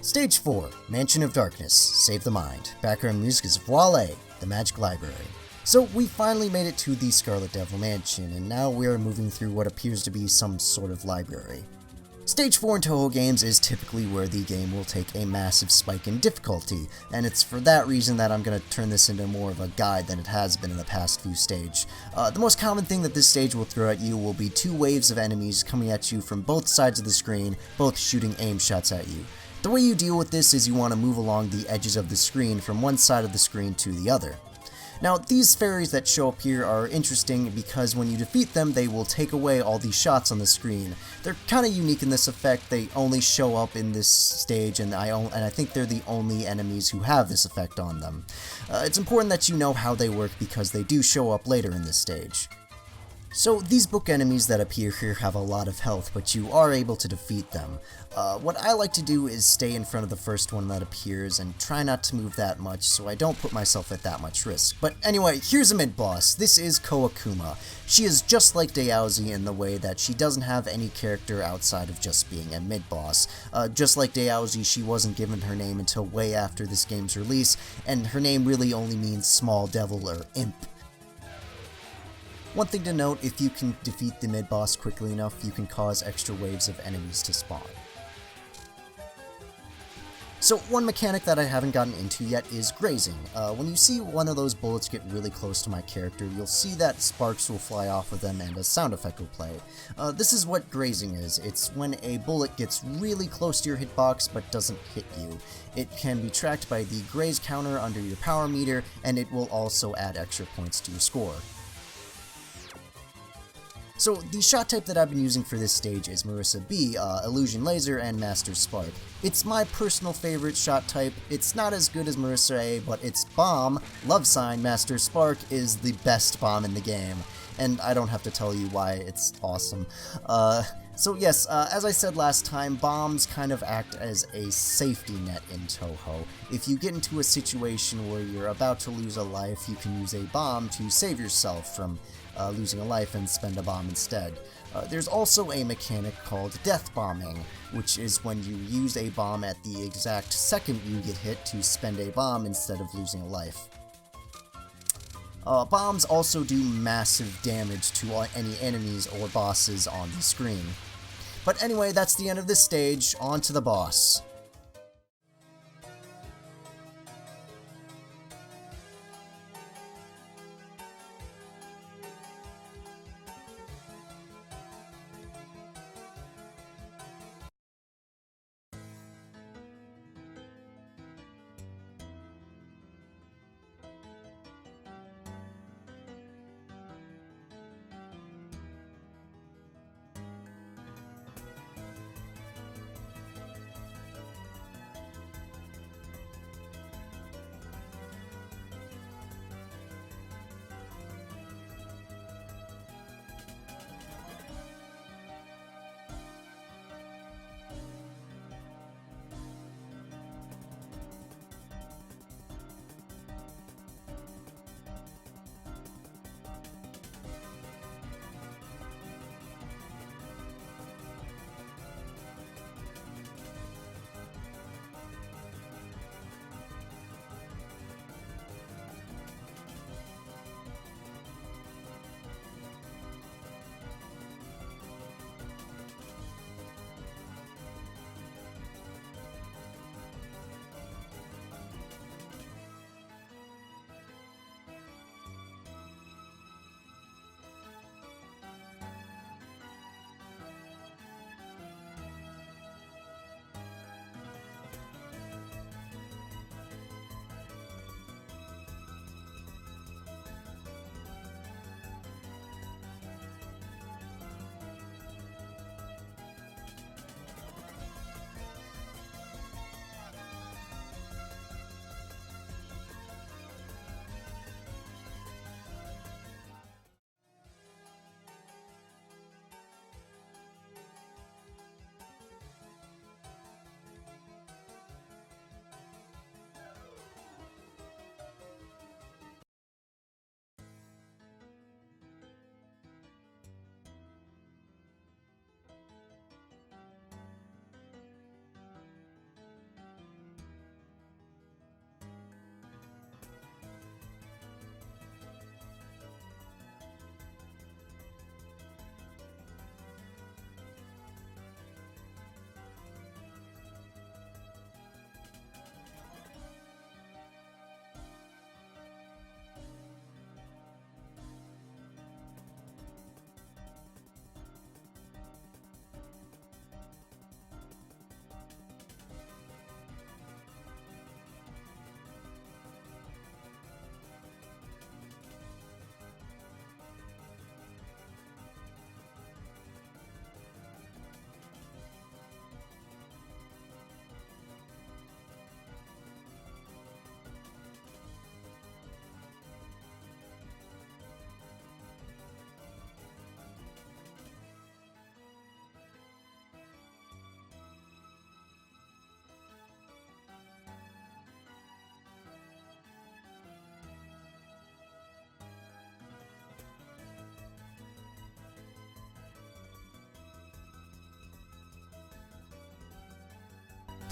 Stage 4, Mansion of Darkness, Save the Mind. Background music is Voila, the Magic Library. So we finally made it to the Scarlet Devil Mansion, and now we are moving through what appears to be some sort of library. Stage 4 in Touhou games is typically where the game will take a massive spike in difficulty, and it's for that reason that I'm going to turn this into more of a guide than it has been in the past few stages. The most common thing that this stage will throw at you will be two waves of enemies coming at you from both sides of the screen, both shooting aim shots at you. The way you deal with this is you want to move along the edges of the screen from one side of the screen to the other. Now, these fairies that show up here are interesting because when you defeat them, they will take away all the shots on the screen. They're kind of unique in this effect. They only show up in this stage, and I think they're the only enemies who have this effect on them. It's important that you know how they work because they do show up later in this stage. So these book enemies that appear here have a lot of health, but you are able to defeat them. What I like to do is stay in front of the first one that appears and try not to move that much so I don't put myself at that much risk. But anyway, here's a mid-boss. This is Koakuma. She is just like Deyaozi in the way that she doesn't have any character outside of just being a mid-boss. Just like Deyaozi, she wasn't given her name until way after this game's release, and her name really only means small devil or imp. One thing to note, if you can defeat the mid-boss quickly enough, you can cause extra waves of enemies to spawn. So one mechanic that I haven't gotten into yet is grazing. When you see one of those bullets get really close to my character, you'll see that sparks will fly off of them and a sound effect will play. This is what grazing is. It's when a bullet gets really close to your hitbox but doesn't hit you. It can be tracked by the graze counter under your power meter, and it will also add extra points to your score. So the shot type that I've been using for this stage is Marissa B, Illusion Laser, and Master Spark. It's my personal favorite shot type. It's not as good as Marissa A, but its bomb, love sign, Master Spark, is the best bomb in the game. And I don't have to tell you why it's awesome. So yes, as I said last time, bombs kind of act as a safety net in Touhou. If you get into a situation where you're about to lose a life, you can use a bomb to save yourself from losing a life and spend a bomb instead. There's also a mechanic called death bombing, which is when you use a bomb at the exact second you get hit to spend a bomb instead of losing a life. Bombs also do massive damage to any enemies or bosses on the screen. But anyway, that's the end of this stage. On to the boss.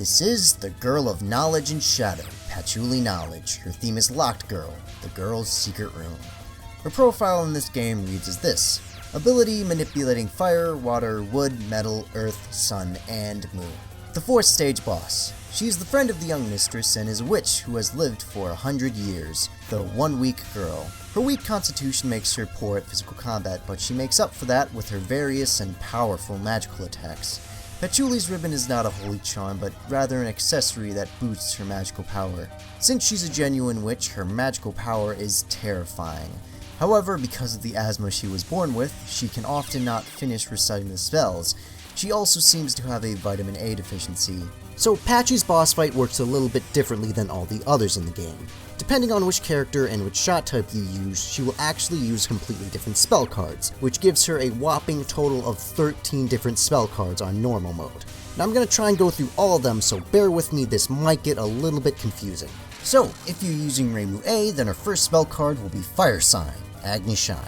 This is the Girl of Knowledge and Shadow, Patchouli Knowledge. Her theme is Locked Girl, the girl's secret room. Her profile in this game reads as this: ability manipulating fire, water, wood, metal, earth, sun, and moon. The 4th stage boss. She is the friend of the young mistress and is a witch who has lived for 100 years, the 1 weak girl. Her weak constitution makes her poor at physical combat, but she makes up for that with her various and powerful magical attacks. Patchouli's ribbon is not a holy charm, but rather an accessory that boosts her magical power. Since she's a genuine witch, her magical power is terrifying. However, because of the asthma she was born with, she can often not finish reciting the spells. She also seems to have a vitamin A deficiency. So Patchy's boss fight works a little bit differently than all the others in the game. Depending on which character and which shot type you use, she will actually use completely different spell cards, which gives her a whopping total of 13 different spell cards on normal mode. Now I'm going to try and go through all of them, so bear with me, this might get a little bit confusing. So, if you're using Reimu A, then her first spell card will be Fire Sign, Agni Shine.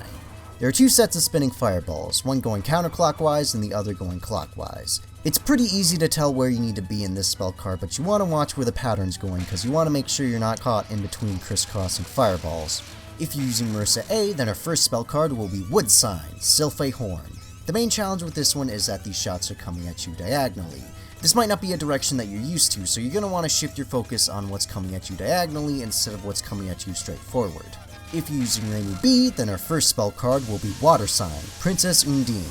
There are 2 sets of spinning fireballs, one going counterclockwise and the other going clockwise. It's pretty easy to tell where you need to be in this spell card, but you want to watch where the pattern's going because you want to make sure you're not caught in between crisscrossing fireballs. If you're using Marissa A, then her first spell card will be Wood Sign, Sylphe Horn. The main challenge with this one is that these shots are coming at you diagonally. This might not be a direction that you're used to, so you're going to want to shift your focus on what's coming at you diagonally instead of what's coming at you straight forward. If you're using Reimu B, then our first spell card will be Water Sign, Princess Undine.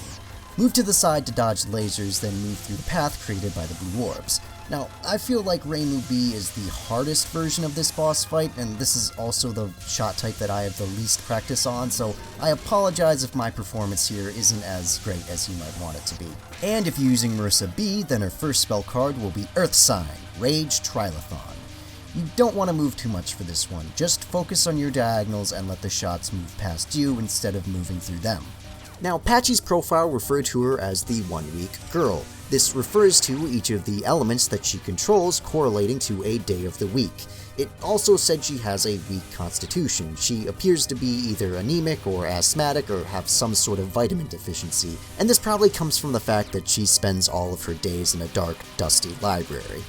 Move to the side to dodge lasers, then move through the path created by the blue orbs. Now, I feel like Reimu B is the hardest version of this boss fight, and this is also the shot type that I have the least practice on, so I apologize if my performance here isn't as great as you might want it to be. And if you're using Marissa B, then her first spell card will be Earth Sign, Rage Trilithon. You don't want to move too much for this one, just focus on your diagonals and let the shots move past you instead of moving through them. Now, Patchy's profile referred to her as the 1 weak girl. This refers to each of the elements that she controls correlating to a day of the week. It also said she has a weak constitution. She appears to be either anemic or asthmatic or have some sort of vitamin deficiency, and this probably comes from the fact that she spends all of her days in a dark, dusty library.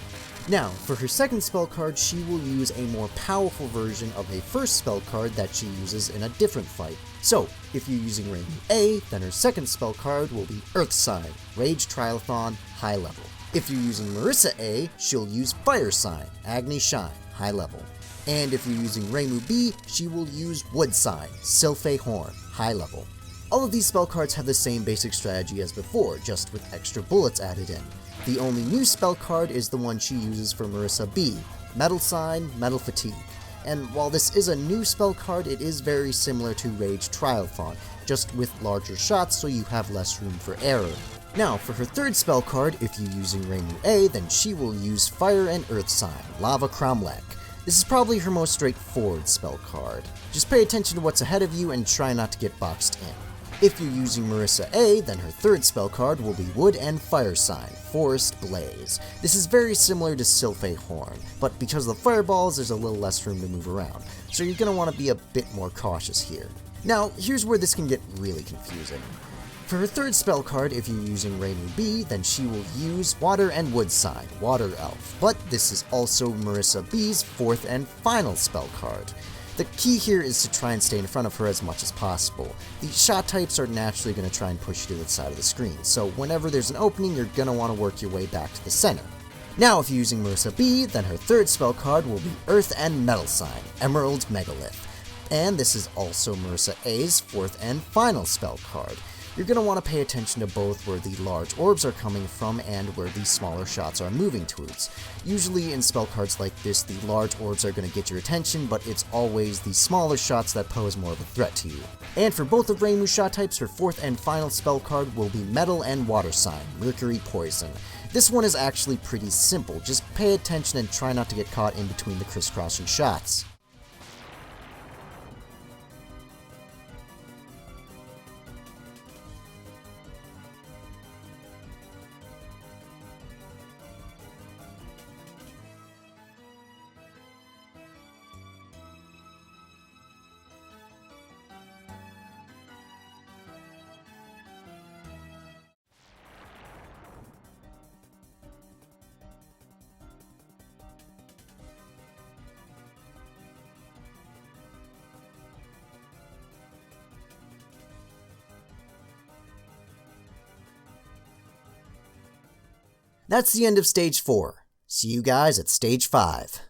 Now, for her second spell card, she will use a more powerful version of a first spell card that she uses in a different fight. So, if you're using Reimu A, then her second spell card will be Earth Sign, Rage Trilithon, High Level. If you're using Marissa A, she'll use Fire Sign, Agni Shine, High Level. And if you're using Reimu B, she will use Wood Sign, Sylphe Horn, High Level. All of these spell cards have the same basic strategy as before, just with extra bullets added in. The only new spell card is the one she uses for Marissa B, Metal Sign, Metal Fatigue. And while this is a new spell card, it is very similar to Rage Trilithon, just with larger shots so you have less room for error. Now, for her third spell card, if you're using Reimu A, then she will use Fire and Earth Sign, Lava Cromlech. This is probably her most straightforward spell card. Just pay attention to what's ahead of you and try not to get boxed in. If you're using Marissa A, then her third spell card will be Wood and Fire Sign, Forest Blaze. This is very similar to Sylphe Horn, but because of the fireballs, there's a little less room to move around, so you're going to want to be a bit more cautious here. Now, here's where this can get really confusing. For her third spell card, if you're using Reimu B, then she will use Water and Wood Sign, Water Elf, but this is also Marissa B's fourth and final spell card. The key here is to try and stay in front of her as much as possible. The shot types are naturally going to try and push you to the side of the screen, so whenever there's an opening, you're going to want to work your way back to the center. Now, if you're using Marissa B, then her third spell card will be Earth and Metal Sign, Emerald Megalith. And this is also Marissa A's fourth and final spell card. You're going to want to pay attention to both where the large orbs are coming from and where the smaller shots are moving towards. Usually in spell cards like this, the large orbs are going to get your attention, but it's always the smaller shots that pose more of a threat to you. And for both of Reimu's shot types, her fourth and final spell card will be Metal and Water Sign, Mercury Poison. This one is actually pretty simple, just pay attention and try not to get caught in between the crisscrossing shots. That's the end of Stage 4. See you guys at Stage 5.